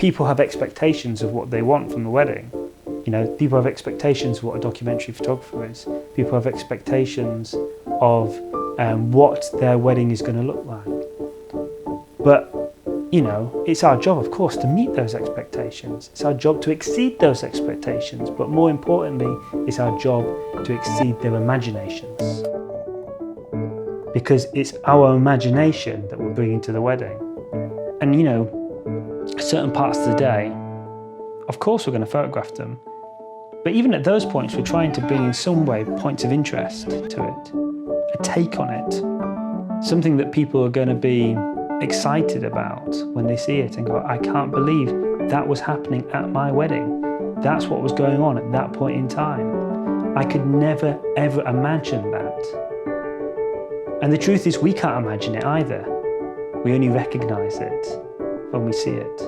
people have expectations of what they want from the wedding. You know, people have expectations of what a documentary photographer is. People have expectations of what their wedding is going to look like. But, you know, it's our job, of course, to meet those expectations. It's our job to exceed those expectations. But more importantly, it's our job to exceed their imaginations. Because it's our imagination that we're bringing to the wedding. And, you know, certain parts of the day, of course we're going to photograph them. But even at those points, we're trying to bring in some way points of interest to it, a take on it, something that people are going to be excited about when they see it and go, I can't believe that was happening at my wedding. That's what was going on at that point in time. I could never, ever imagine that. And the truth is, we can't imagine it either. We only recognize it when we see it.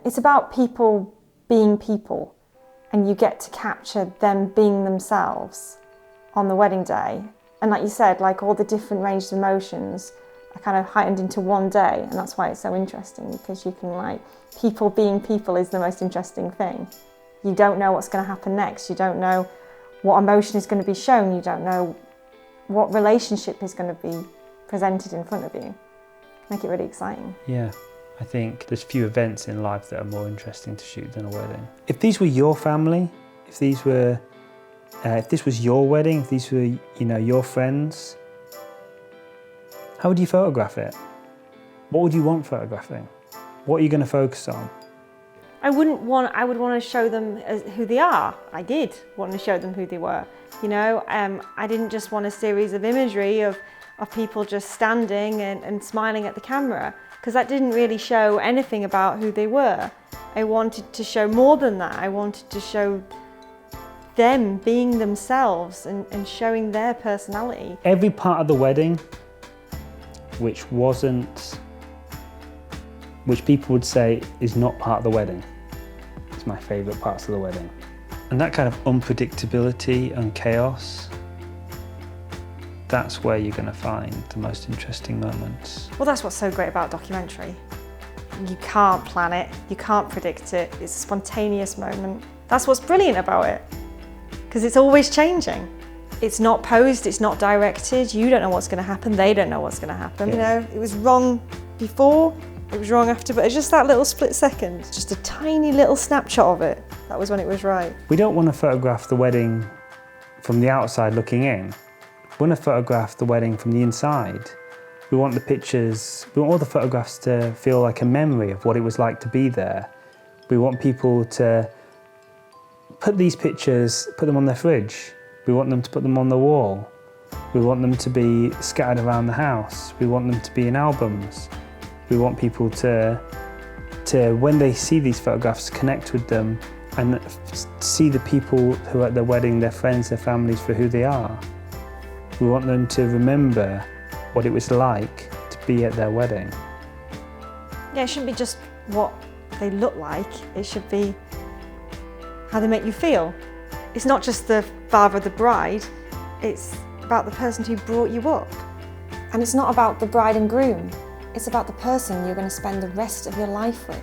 It's about people being people, and you get to capture them being themselves on the wedding day. And like you said, like all the different ranges of emotions are kind of heightened into one day, and that's why it's so interesting, because you can, like, people being people is the most interesting thing. You don't know what's going to happen next. You don't know what emotion is going to be shown. You don't know what relationship is going to be presented in front of you. Make it really exciting. Yeah. I think there's few events in life that are more interesting to shoot than a wedding. If these were your family, if this was your wedding, if these were, you know, your friends, how would you photograph it? What would you want photographing? What are you going to focus on? I would want to show them who they are. I did want to show them who they were. You know, I didn't just want a series of imagery of people just standing and smiling at the camera, because that didn't really show anything about who they were. I wanted to show more than that. I wanted to show them being themselves and showing their personality. Every part of the wedding which people would say is not part of the wedding, it's my favourite parts of the wedding. And that kind of unpredictability and chaos, that's where you're going to find the most interesting moments. Well, that's what's so great about documentary. You can't plan it, you can't predict it, it's a spontaneous moment. That's what's brilliant about it, because it's always changing. It's not posed, it's not directed, you don't know what's going to happen, they don't know what's going to happen. Yeah. You know, it was wrong before, it was wrong after, but it's just that little split second, just a tiny little snapshot of it. That was when it was right. We don't want to photograph the wedding from the outside looking in. We want to photograph the wedding from the inside. We want all the photographs to feel like a memory of what it was like to be there. We want people to put these pictures, put them on their fridge. We want them to put them on the wall. We want them to be scattered around the house. We want them to be in albums. We want people to when they see these photographs, connect with them and see the people who are at their wedding, their friends, their families, for who they are. We want them to remember what it was like to be at their wedding. Yeah, it shouldn't be just what they look like, it should be how they make you feel. It's not just the father of the bride, it's about the person who brought you up. And it's not about the bride and groom, it's about the person you're going to spend the rest of your life with.